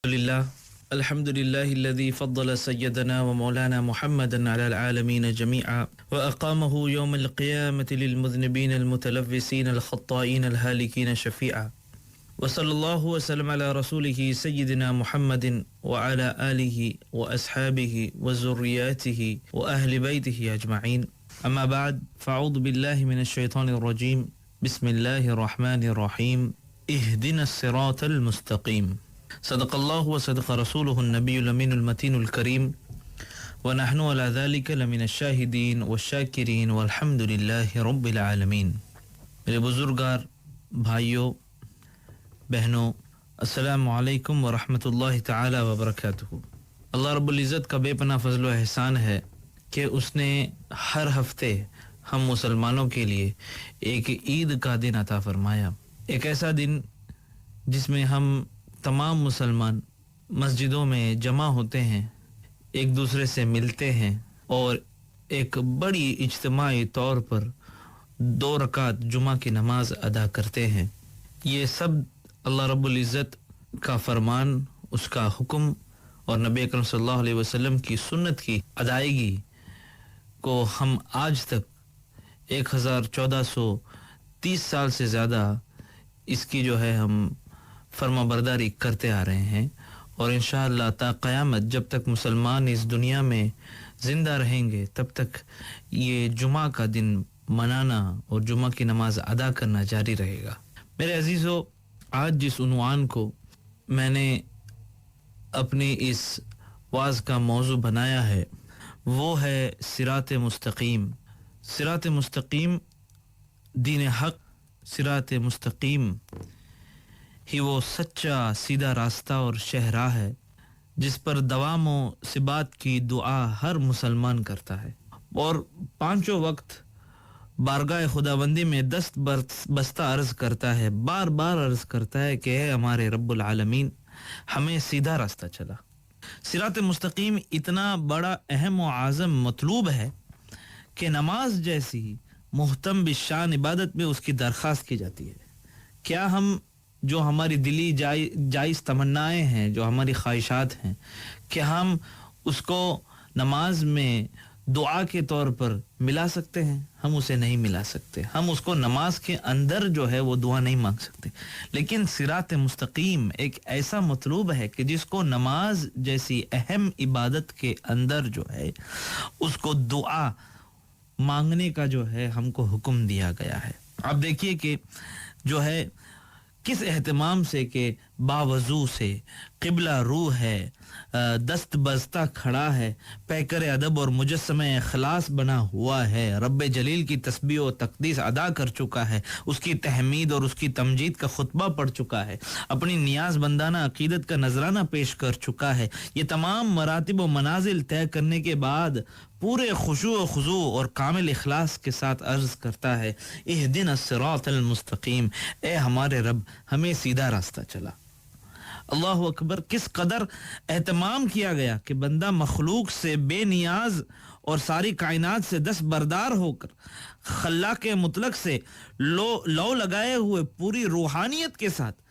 لله الحمد لله الذي فضل سيدنا ومولانا محمدا على العالمين جميعا وأقامه يوم القيامة للمذنبين المتلفسين الخطائين الهالكين شفيعا وصلى الله وسلم على رسوله سيدنا محمد وعلى آله وأصحابه وذرياته وأهل بيته أجمعين أما بعد فأعوذ بالله من الشيطان الرجيم بسم الله الرحمن الرحيم اهدنا الصراط المستقيم صدق الله وصدق رسوله النبي الأمين المتين الكريم ونحن على ذلك لمن الشاهدين والشاكرين والحمد لله رب العالمين. میرے بزرگار بھائیوں بہنوں السلام علیکم ورحمۃ اللہ تعالی وبرکاتہ. اللہ رب العزت کا بے پناہ فضل و احسان ہے کہ اس نے ہر ہفتے ہم مسلمانوں کے لیے ایک عید کا دن عطا فرمایا. ایک ایسا دن جس میں ہم تمام مسلمان مسجدوں میں جمع ہوتے ہیں, ایک دوسرے سے ملتے ہیں اور ایک بڑی اجتماعی طور پر 2 رکعت جمعہ کی نماز ادا کرتے ہیں. یہ سب اللہ رب العزت کا فرمان, اس کا حکم اور نبی اکرم صلی اللہ علیہ وسلم کی سنت کی ادائیگی کو ہم آج تک 1430 سال سے زیادہ اس کی جو ہے ہم فرما برداری کرتے آ رہے ہیں, اور انشاءاللہ تا قیامت جب تک مسلمان اس دنیا میں زندہ رہیں گے تب تک یہ جمعہ کا دن منانا اور جمعہ کی نماز ادا کرنا جاری رہے گا. میرے عزیزو, آج جس عنوان کو میں نے اپنی اس واعظ کا موضوع بنایا ہے وہ ہے صراط مستقیم. صراط مستقیم دین حق, صراط مستقیم ہی وہ سچا سیدھا راستہ اور شہراہ ہے جس پر دوام و ثبات کی دعا ہر مسلمان کرتا ہے اور 5 وقت بارگاہ خداوندی میں دست بستہ عرض کرتا ہے, بار بار عرض کرتا ہے کہ اے ہمارے رب العالمین ہمیں سیدھا راستہ چلا. صراط مستقیم اتنا بڑا اہم و اعظم مطلوب ہے کہ نماز جیسی محتم بالشان عبادت میں اس کی درخواست کی جاتی ہے. کیا ہم جو ہماری دلی جائز تمنائیں ہیں, جو ہماری خواہشات ہیں, کہ ہم اس کو نماز میں دعا کے طور پر ملا سکتے ہیں؟ ہم اسے نہیں ملا سکتے. ہم اس کو نماز کے اندر جو ہے وہ دعا نہیں مانگ سکتے. لیکن صراط مستقیم ایک ایسا مطلوب ہے کہ جس کو نماز جیسی اہم عبادت کے اندر جو ہے اس کو دعا مانگنے کا جو ہے ہم کو حکم دیا گیا ہے. آپ دیکھیے کہ جو ہے کس اہتمام سے کہ باوضو سے قبلہ روح ہے, دست بستہ کھڑا ہے, پیکر ادب اور مجسمہ اخلاص بنا ہوا ہے, رب جلیل کی تسبیح و تقدیس ادا کر چکا ہے, اس کی تحمید اور اس کی تمجید کا خطبہ پڑھ چکا ہے, اپنی نیاز بندانہ عقیدت کا نذرانہ پیش کر چکا ہے. یہ تمام مراتب و منازل طے کرنے کے بعد پورے خشوع و خضوع اور کامل اخلاص کے ساتھ عرض کرتا ہے اہدنا الصراط المستقیم, اے ہمارے رب ہمیں سیدھا راستہ چلا. اللہ اکبر, کس قدر اہتمام کیا گیا کہ بندہ مخلوق سے بے نیاز اور ساری کائنات سے دستبردار ہو کر خلاق مطلق سے لو لگائے ہوئے پوری روحانیت کے ساتھ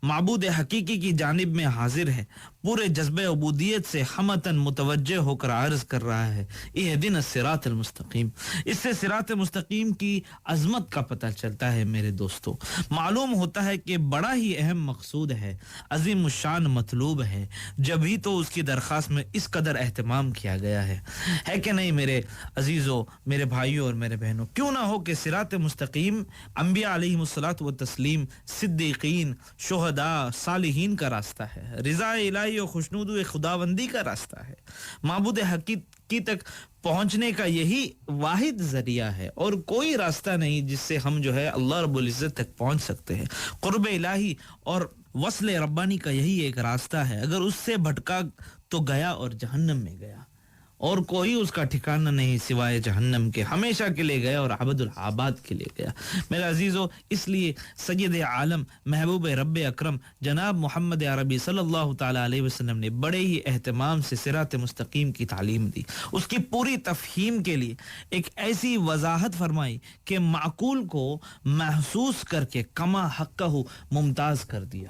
معبود حقیقی کی جانب میں حاضر ہے, پورے جذبہ عبودیت سے ہمتن متوجہ ہو کر عرض کر رہا ہے اہدنا الصراط المستقیم. اس سے صراط مستقیم کی عظمت کا پتہ چلتا ہے میرے دوستو. معلوم ہوتا ہے کہ بڑا ہی اہم مقصود ہے, عظیم الشان مطلوب ہے, جبھی تو اس کی درخواست میں اس قدر اہتمام کیا گیا ہے کہ نہیں میرے عزیزو, میرے بھائیوں اور میرے بہنوں؟ کیوں نہ ہو کہ صراط مستقیم انبیاء علیہم الصلاۃ والتسلیم, صدیقین, شہداء, صالحین کا راستہ ہے, رضا الہی اور خوشنود خداوندی کا راستہ ہے, معبود حقیقی تک پہنچنے کا یہی واحد ذریعہ ہے, اور کوئی راستہ نہیں جس سے ہم جو ہے اللہ رب العزت تک پہنچ سکتے ہیں. قرب الہی اور وصل ربانی کا یہی ایک راستہ ہے, اگر اس سے بھٹکا تو گیا اور جہنم میں گیا, اور کوئی اس کا ٹھکانہ نہیں سوائے جہنم کے, ہمیشہ کے لیے گیا اور ابد الآباد کے لیے گیا. میرے عزیزو, اس لیے سید عالم محبوب رب اکرم جناب محمد عربی صلی اللہ تعالی علیہ وسلم نے بڑے ہی اہتمام سے صراط مستقیم کی تعلیم دی. اس کی پوری تفہیم کے لیے ایک ایسی وضاحت فرمائی کہ معقول کو محسوس کر کے کما حقہ ممتاز کر دیا.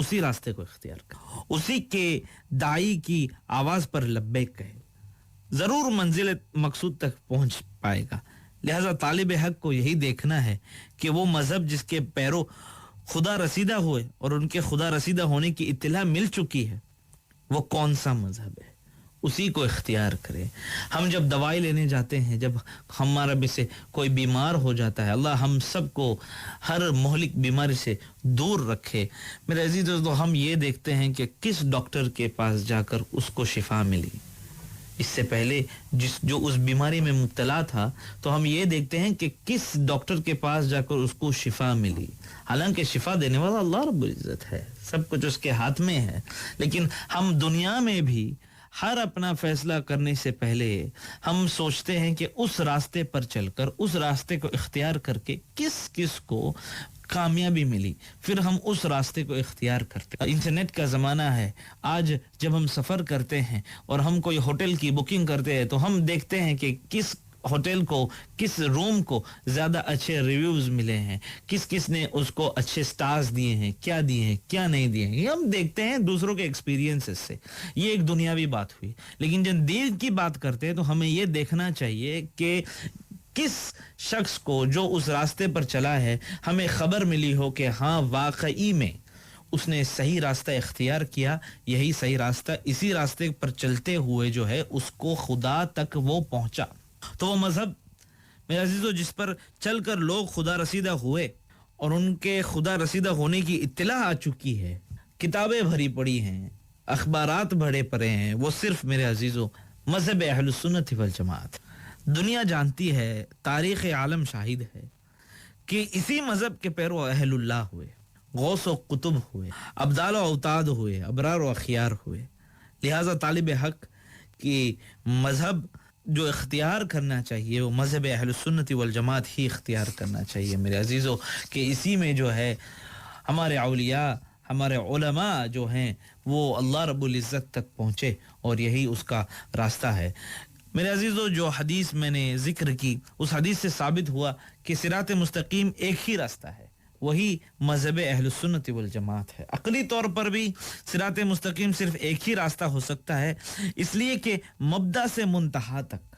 اسی راستے کو اختیار کرے، اسی کے داعی کی آواز پر لبیک کہے، ضرور منزل مقصود تک پہنچ پائے گا۔ لہذا طالب حق کو یہی دیکھنا ہے کہ وہ مذہب جس کے پیرو خدا رسیدہ ہوئے اور ان کے خدا رسیدہ ہونے کی اطلاع مل چکی ہے وہ کون سا مذہب ہے، اسی کو اختیار کرے۔ ہم جب دوائی لینے جاتے ہیں، جب ہمارا بھی سے کوئی بیمار ہو جاتا ہے، اللہ ہم سب کو ہر مہلک بیماری سے دور رکھے، میرے عزیز دوستو، ہم یہ دیکھتے ہیں کہ کس ڈاکٹر کے پاس جا کر اس کو شفا ملی۔ اس سے پہلے جو اس بیماری میں مبتلا تھا تو ہم یہ دیکھتے ہیں کہ کس ڈاکٹر کے پاس جا کر اس کو شفا ملی، حالانکہ شفا دینے والا اللہ رب العزت ہے، سب کچھ اس کے ہاتھ میں ہے۔ لیکن ہم دنیا میں بھی ہر اپنا فیصلہ کرنے سے پہلے ہم سوچتے ہیں کہ اس راستے پر چل کر، اس راستے کو اختیار کر کے کس کو کامیابی ملی، پھر ہم اس راستے کو اختیار کرتے ہیں۔ انٹرنیٹ کا زمانہ ہے، آج جب ہم سفر کرتے ہیں اور ہم کوئی ہوٹل کی بکنگ کرتے ہیں تو ہم دیکھتے ہیں کہ کس ہوٹل کو، کس روم کو زیادہ اچھے ریویوز ملے ہیں، کس نے اس کو اچھے سٹارز دیے ہیں، کیا دیے ہیں، کیا نہیں دیے ہیں، یہ ہم دیکھتے ہیں دوسروں کے ایکسپیرینسز سے۔ یہ ایک دنیاوی بات ہوئی، لیکن جب دین کی بات کرتے ہیں تو ہمیں یہ دیکھنا چاہیے کہ کس شخص کو جو اس راستے پر چلا ہے ہمیں خبر ملی ہو کہ ہاں واقعی میں اس نے صحیح راستہ اختیار کیا، یہی صحیح راستہ، اسی راستے پر چلتے ہوئے جو ہے اس کو خدا تک وہ پہنچا۔ تو وہ مذہب میرے عزیزو جس پر چل کر لوگ خدا رسیدہ ہوئے اور ان کے خدا رسیدہ ہونے کی اطلاع آ چکی ہے، کتابیں بھری پڑی ہیں، اخبارات بھرے پڑے ہیں، وہ صرف میرے عزیزو مذہب اہل سنت والجماعت۔ دنیا جانتی ہے، تاریخ عالم شاہد ہے کہ اسی مذہب کے پیرو اہل اللہ ہوئے، غوث و قطب ہوئے، ابدال و اوتاد ہوئے، ابرار و اخیار ہوئے۔ لہذا طالب حق کی مذہب جو اختیار کرنا چاہیے وہ مذہب اہل سنت والجماعت ہی اختیار کرنا چاہیے میرے عزیزو، کہ اسی میں جو ہے ہمارے اولیاء، ہمارے علماء جو ہیں وہ اللہ رب العزت تک پہنچے، اور یہی اس کا راستہ ہے۔ میرے عزیزو جو حدیث میں نے ذکر کی، اس حدیث سے ثابت ہوا کہ صراط مستقیم ایک ہی راستہ ہے، وہی مذہب اہل سنت والجماعت ہے۔ عقلی طور پر بھی صراط مستقیم صرف ایک ہی راستہ ہو سکتا ہے، اس لیے کہ مبدا سے منتہا تک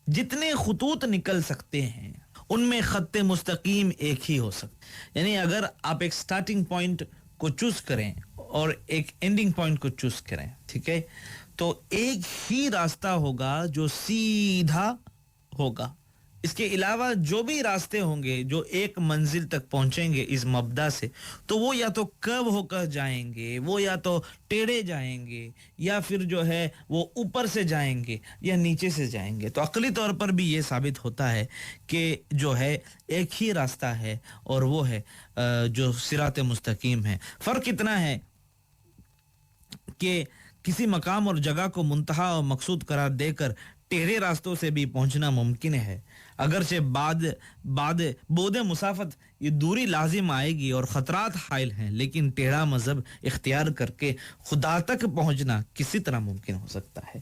جتنے خطوط نکل سکتے ہیں ان میں خط مستقیم ایک ہی ہو سکتا ہے۔ یعنی اگر آپ ایک سٹارٹنگ پوائنٹ کو چوز کریں اور ایک اینڈنگ پوائنٹ کو چوز کریں، ٹھیک ہے، تو ایک ہی راستہ ہوگا جو سیدھا ہوگا۔ اس کے علاوہ جو بھی راستے ہوں گے جو ایک منزل تک پہنچیں گے اس مبدا سے، تو وہ یا تو کرو ہو کر جائیں گے، وہ یا تو ٹیڑھے جائیں گے، یا پھر جو ہے وہ اوپر سے جائیں گے یا نیچے سے جائیں گے۔ تو عقلی طور پر بھی یہ ثابت ہوتا ہے کہ جو ہے ایک ہی راستہ ہے، اور وہ ہے جو صراط مستقیم ہے۔ فرق اتنا ہے کہ کسی مقام اور جگہ کو منتہا اور مقصود قرار دے کر ٹیڑھے راستوں سے بھی پہنچنا ممکن ہے، اگرچہ بعد مسافت یہ دوری لازم آئے گی اور خطرات حائل ہیں، لیکن ٹیڑھا مذہب اختیار کر کے خدا تک پہنچنا کسی طرح ممکن ہو سکتا ہے،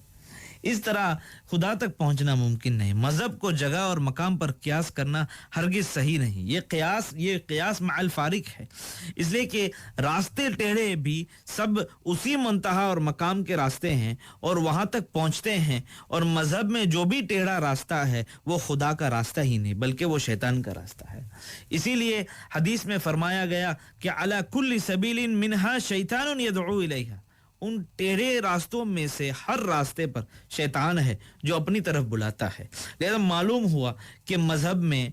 اس طرح خدا تک پہنچنا ممکن نہیں۔ مذہب کو جگہ اور مقام پر قیاس کرنا ہرگز صحیح نہیں، یہ قیاس مع الفارق ہے، اس لیے کہ راستے ٹیڑھے بھی سب اسی منتہا اور مقام کے راستے ہیں اور وہاں تک پہنچتے ہیں، اور مذہب میں جو بھی ٹیڑھا راستہ ہے وہ خدا کا راستہ ہی نہیں بلکہ وہ شیطان کا راستہ ہے۔ اسی لیے حدیث میں فرمایا گیا کہ علی کل سبیل منہا شیطان یدعو الیہا، ان ٹیڑھے راستوں میں سے ہر راستے پر شیطان ہے جو اپنی طرف بلاتا ہے۔ لہذا معلوم ہوا کہ مذہب میں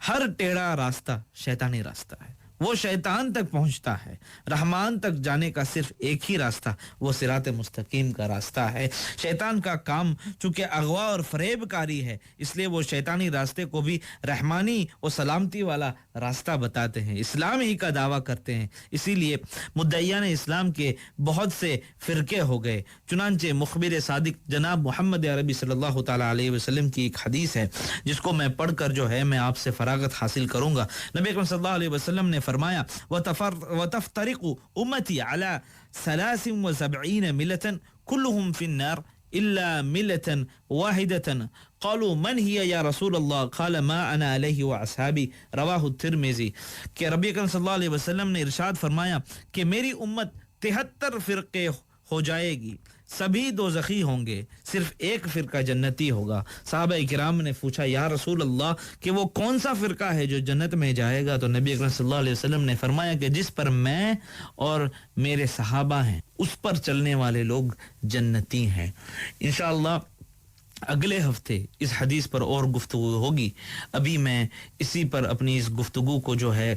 ہر ٹیڑھا راستہ شیطانی راستہ ہے، وہ شیطان تک پہنچتا ہے۔ رحمان تک جانے کا صرف ایک ہی راستہ، وہ صراط مستقیم کا راستہ ہے۔ شیطان کا کام چونکہ اغوا اور فریب کاری ہے، اس لیے وہ شیطانی راستے کو بھی رحمانی و سلامتی والا راستہ بتاتے ہیں، اسلام ہی کا دعویٰ کرتے ہیں۔ اسی لیے مدعیان اسلام کے بہت سے فرقے ہو گئے۔ چنانچہ مخبر صادق جناب محمد عربی صلی اللہ تعالیٰ علیہ وسلم کی ایک حدیث ہے جس کو میں پڑھ کر جو ہے میں آپ سے فراغت حاصل کروں گا۔ نبی اکرم صلی اللہ علیہ وسلم نے فرمایا وَتَفْتَرِقُ أُمَّتِي عَلَى 73 مِلَّةً كُلُّهُمْ فِي النَّارِ إِلَّا مِلَّةً وَاحِدَةً قالوا من هي یا رسول اللہ قال ما انا علیہ واصحابی رواہ الترمذی کہ ربی اکرم صلی اللہ علیہ وسلم نے ارشاد فرمایا کہ میری امت 73 فرقے ہو جائے گی، سبھی دوزخی ہوں گے، صرف ایک فرقہ جنتی ہوگا۔ صحابہ کرام نے پوچھا یا رسول اللہ کہ وہ کون سا فرقہ ہے جو جنت میں جائے گا؟ تو نبی اکرم صلی اللہ علیہ وسلم نے فرمایا کہ جس پر میں اور میرے صحابہ ہیں اس پر چلنے والے لوگ جنتی ہیں۔ انشاءاللہ اگلے ہفتے اس حدیث پر اور گفتگو ہوگی۔ ابھی میں اسی پر اپنی اس گفتگو کو جو ہے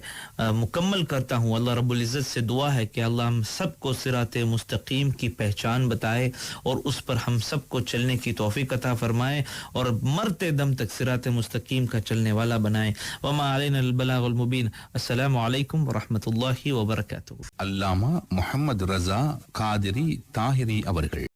مکمل کرتا ہوں۔ اللہ رب العزت سے دعا ہے کہ اللہ ہم سب کو صراط مستقیم کی پہچان بتائے اور اس پر ہم سب کو چلنے کی توفیق عطا فرمائے اور مرتے دم تک صراط مستقیم کا چلنے والا بنائے۔ وما علینا البلاغ المبین۔ السلام علیکم ورحمۃ اللہ وبرکاتہ۔ علامہ محمد رضا قادری طاہری அவர்கள்